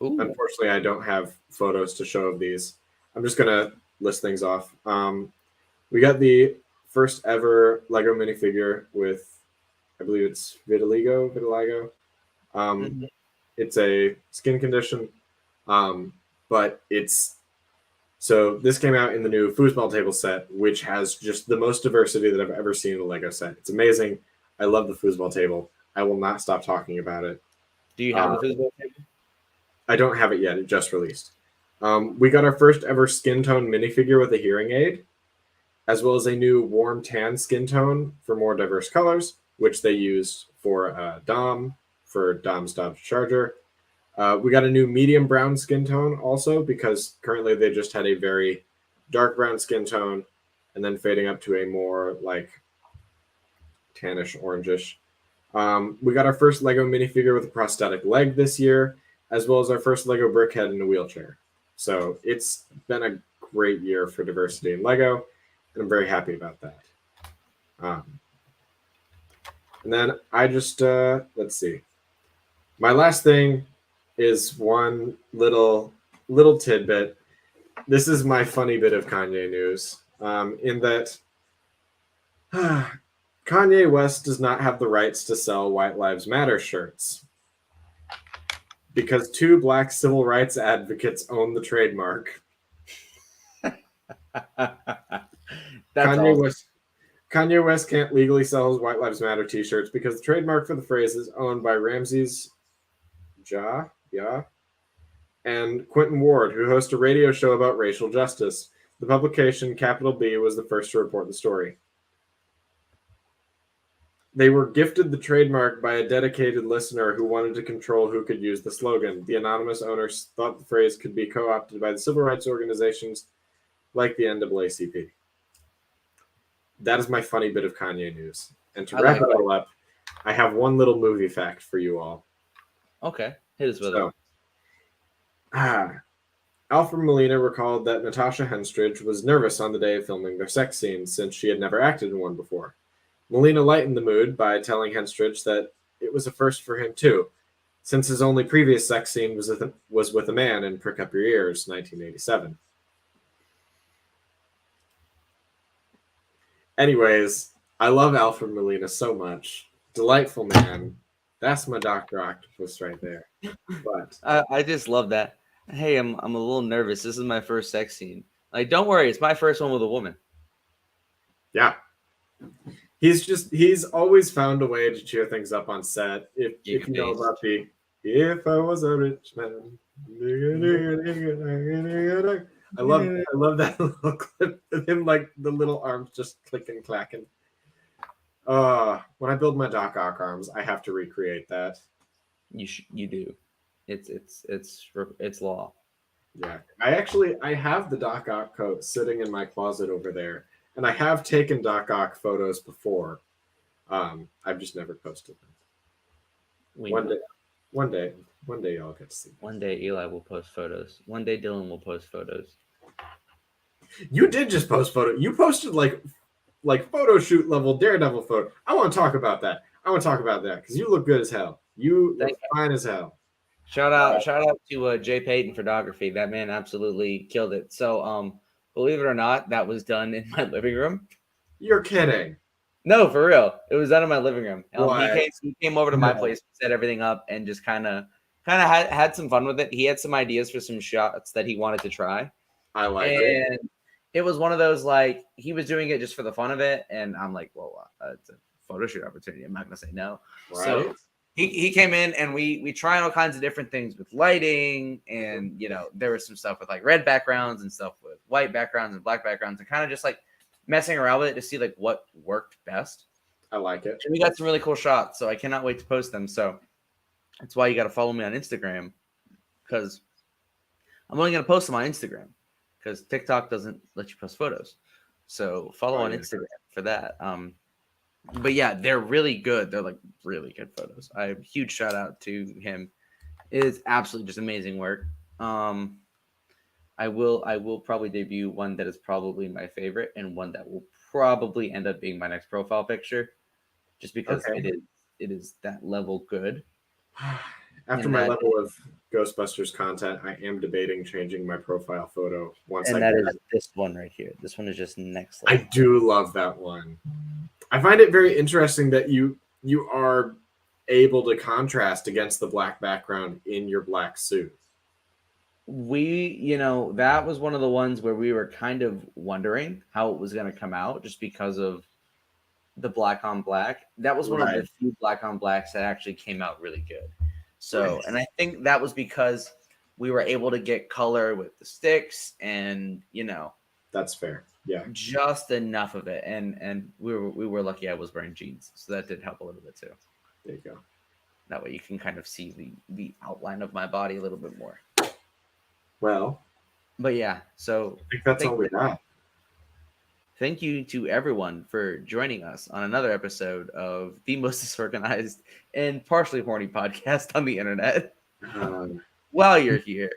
Speaker 1: Unfortunately, I don't have photos to show of these. I'm just gonna list things off. We got the first ever Lego minifigure with, I believe it's vitiligo. It's a skin condition, but it's so this came out in the new foosball table set, which has just the most diversity that I've ever seen in a Lego set. It's amazing. I love the foosball table. I will not stop talking about it.
Speaker 2: Do you have the foosball table?
Speaker 1: I don't have it yet. It just released. We got our first ever skin tone minifigure with a hearing aid, as well as a new warm tan skin tone for more diverse colors, which they used for Dom's Dodge Charger. We got a new medium brown skin tone also, because currently they just had a very dark brown skin tone and then fading up to a more like tannish orangish. We got our first Lego minifigure with a prosthetic leg this year, as well as our first Lego Brickhead in a wheelchair. So it's been a great year for diversity in Lego, and I'm very happy about that. And then I just, let's see. My last thing is one little tidbit. This is my funny bit of Kanye news, in that Kanye West does not have the rights to sell White Lives Matter shirts because two black civil rights advocates own the trademark. Kanye West can't legally sell his White Lives Matter t-shirts because the trademark for the phrase is owned by Ramses Ja and Quentin Ward, who host a radio show about racial justice. The publication, Capital B, was the first to report the story. They were gifted the trademark by a dedicated listener who wanted to control who could use the slogan. The anonymous owners thought the phrase could be co-opted by the civil rights organizations like the NAACP. That is my funny bit of Kanye news. And to wrap it all up, I have one little movie fact for you all.
Speaker 2: Okay, hit us with it.
Speaker 1: Alfred Molina recalled that Natasha Henstridge was nervous on the day of filming their sex scenes since she had never acted in one before. Molina lightened the mood by telling Henstridge that it was a first for him too, since his only previous sex scene was with a man in Prick Up Your Ears, 1987. Anyways, I love Alfred Molina so much. Delightful man. That's my Dr. Octopus right there. But
Speaker 2: I just love that. Hey, I'm a little nervous. This is my first sex scene. Like, don't worry, it's my first one with a woman.
Speaker 1: yeah. He's always found a way to cheer things up on set. If you know about the "If I Was a Rich Man." I love that little clip of him, like the little arms just clicking clacking. When I build my Doc Ock arms, I have to recreate that.
Speaker 2: You do. It's law.
Speaker 1: Yeah, I have the Doc Ock coat sitting in my closet over there, and I have taken Doc Ock photos before. I've just never posted them. One day, y'all get to see.
Speaker 2: One day, Eli will post photos. One day, Dylan will post photos.
Speaker 1: You did just post photo. You posted like photo shoot level Daredevil photo. I want to talk about that. Because you look good as hell. You look fine as hell.
Speaker 2: Shout out to Jay Payton Photography. That man absolutely killed it. So, believe it or not, that was done in my living room.
Speaker 1: You're kidding.
Speaker 2: No, for real. It was done in my living room. He came over to my
Speaker 1: No.
Speaker 2: place, set everything up, and just kind of had some fun with it. He had some ideas for some shots that he wanted to try.
Speaker 1: I like it.
Speaker 2: And it was one of those, like, he was doing it just for the fun of it. And I'm like, well, it's a photo shoot opportunity. I'm not going to say no.
Speaker 1: Right.
Speaker 2: So he came in and we tried all kinds of different things with lighting. And, you know, there was some stuff with like red backgrounds and stuff with white backgrounds and black backgrounds and kind of just like messing around with it to see like what worked best.
Speaker 1: I like it.
Speaker 2: And we got some really cool shots. So I cannot wait to post them. So that's why you got to follow me on Instagram, because I'm only going to post them on Instagram, because TikTok doesn't let you post photos. So follow on Instagram for that. But yeah, they're really good. They're like really good photos. I huge shout out to him. It is absolutely just amazing work. I will probably debut one that is probably my favorite, and one that will probably end up being my next profile picture, just because it is that level good.
Speaker 1: After my level of Ghostbusters content, I am debating changing my profile photo
Speaker 2: is this one right here. This one is just next
Speaker 1: level. I do love that one. I find it very interesting that you are able to contrast against the black background in your black suit.
Speaker 2: That was one of the ones where we were kind of wondering how it was going to come out, just because of the black on black. That was one of the few black on blacks that actually came out really good. So, and I think that was because we were able to get color with the sticks, and
Speaker 1: that's fair. Yeah,
Speaker 2: just enough of it, and we were lucky I was wearing jeans, so that did help a little bit too.
Speaker 1: There you go.
Speaker 2: That way you can kind of see the outline of my body a little bit more.
Speaker 1: Well,
Speaker 2: but yeah, so
Speaker 1: I think that's all we got.
Speaker 2: Thank you to everyone for joining us on another episode of the most disorganized and partially horny podcast on the internet. While you're here,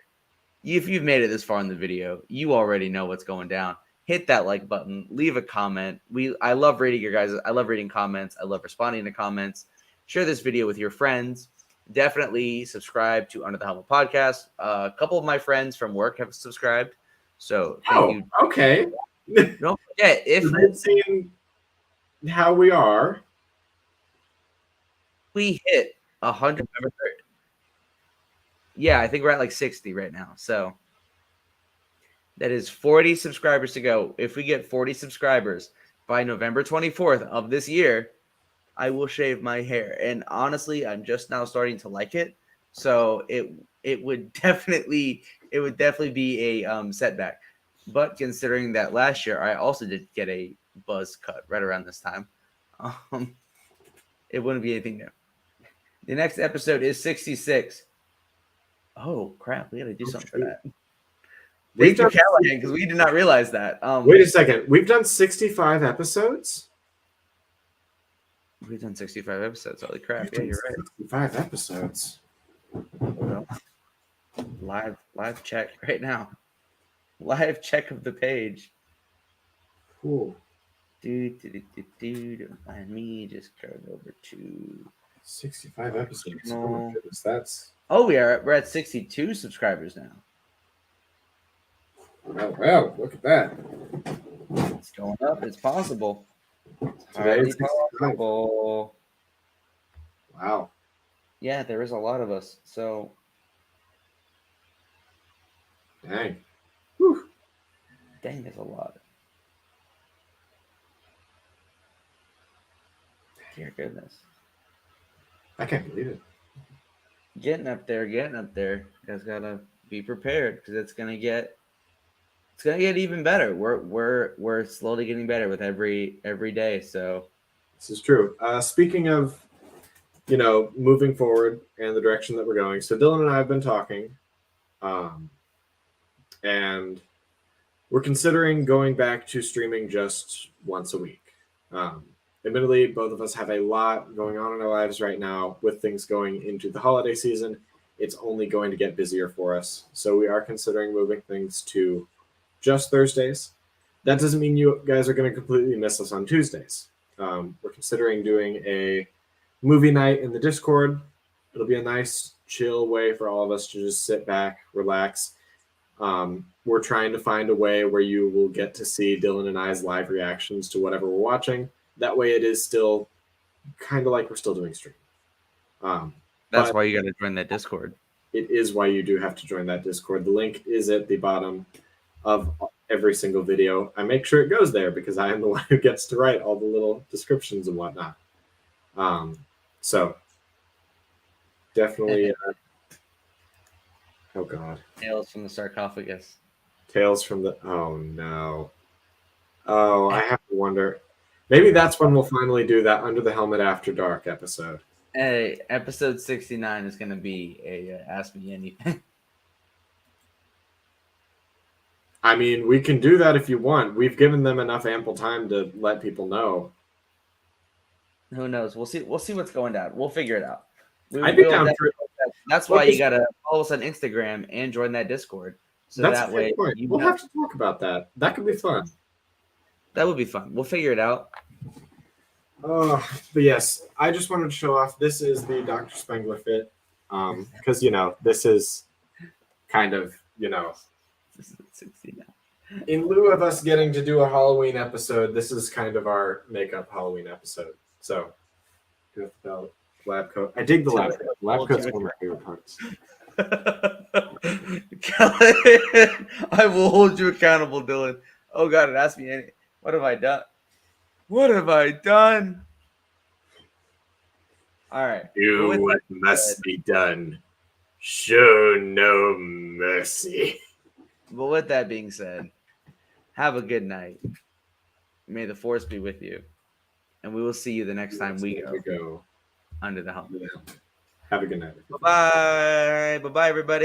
Speaker 2: if you've made it this far in the video, you already know what's going down. Hit that like button, leave a comment. I love reading your guys. I love reading comments. I love responding to comments. Share this video with your friends. Definitely subscribe to Under the Helmet podcast. A couple of my friends from work have subscribed. So thank you.
Speaker 1: Okay.
Speaker 2: Don't forget, if
Speaker 1: you've seen how we are,
Speaker 2: we hit 100. Yeah, I think we're at like 60 right now. So that is 40 subscribers to go. If we get 40 subscribers by November 24th of this year, I will shave my hair. And honestly, I'm just now starting to like it. So it would definitely be a setback. But considering that last year I also did get a buzz cut right around this time, it wouldn't be anything new. The next episode is 66. Oh crap! We got to do something for that. Thank you, Callahan, because we did not realize that.
Speaker 1: Wait a second. We've done 65 episodes?
Speaker 2: We've done 65 episodes. Holy crap. Yeah, you're right.
Speaker 1: 65 episodes.
Speaker 2: Well, live check right now. Live check of the page.
Speaker 1: Cool.
Speaker 2: And me just go over to
Speaker 1: 65 episodes. Oh my goodness, that's
Speaker 2: Oh, we're at 62 subscribers now.
Speaker 1: wow, look at that.
Speaker 2: It's going up. It's possible.
Speaker 1: Today
Speaker 2: Highly
Speaker 1: is 65.
Speaker 2: possible.
Speaker 1: Wow.
Speaker 2: Yeah, there is a lot of us. So
Speaker 1: Dang. Whew.
Speaker 2: dang, there's a lot. Dear goodness.
Speaker 1: I can't believe it.
Speaker 2: Getting up there, getting up there. You guys gotta be prepared because it's gonna get even better. We're slowly getting better with every day. So
Speaker 1: This is true. Speaking of, moving forward and the direction that we're going. So Dylan and I have been talking, and we're considering going back to streaming just once a week. Admittedly, both of us have a lot going on in our lives right now with things going into the holiday season. It's only going to get busier for us. So we are considering moving things to just Thursdays. That doesn't mean you guys are going to completely miss us on Tuesdays. We're considering doing a movie night in the Discord. It'll be a nice, chill way for all of us to just sit back, relax. We're trying to find a way where you will get to see Dylan and I's live reactions to whatever we're watching. That way, it is still kind of like we're still doing stream.
Speaker 2: that's why you got to join that Discord.
Speaker 1: It is why you do have to join that Discord. The link is at the bottom of every single video. I make sure it goes there because I am the one who gets to write all the little descriptions and whatnot. So definitely. Oh God.
Speaker 2: Tales from the sarcophagus.
Speaker 1: Tales from the. Oh no. Oh, I have to wonder. Maybe that's when we'll finally do that Under the Helmet After Dark episode.
Speaker 2: Hey, episode 69 is going to be a Ask Me Anything.
Speaker 1: I mean, we can do that if you want. We've given them enough ample time to let people know.
Speaker 2: Who knows? We'll see. We'll see what's going down. We'll figure it out.
Speaker 1: I'd be down for it.
Speaker 2: That's why you gotta follow us on Instagram and join that Discord. So
Speaker 1: that's
Speaker 2: that way
Speaker 1: we'll have to talk about that. That could be fun.
Speaker 2: That would be fun. We'll figure it out.
Speaker 1: But yes, I just wanted to show off. This is the Dr. Spengler fit. Because this is kind of,
Speaker 2: This is 69.
Speaker 1: in lieu of us getting to do a Halloween episode, this is kind of our makeup Halloween episode. So, good belt, lab coat. I dig the lab coat. Lab coat's one of my favorite parts.
Speaker 2: I will hold you accountable, Dylan. Oh God, it asked me any. What have I done? What have I done? All right.
Speaker 1: Do what must be done. Show no mercy.
Speaker 2: But with that being said, have a good night. May the force be with you. And we will see you the next time we go under the helmet.
Speaker 1: Have a good night.
Speaker 2: Bye-bye. Bye-bye, everybody.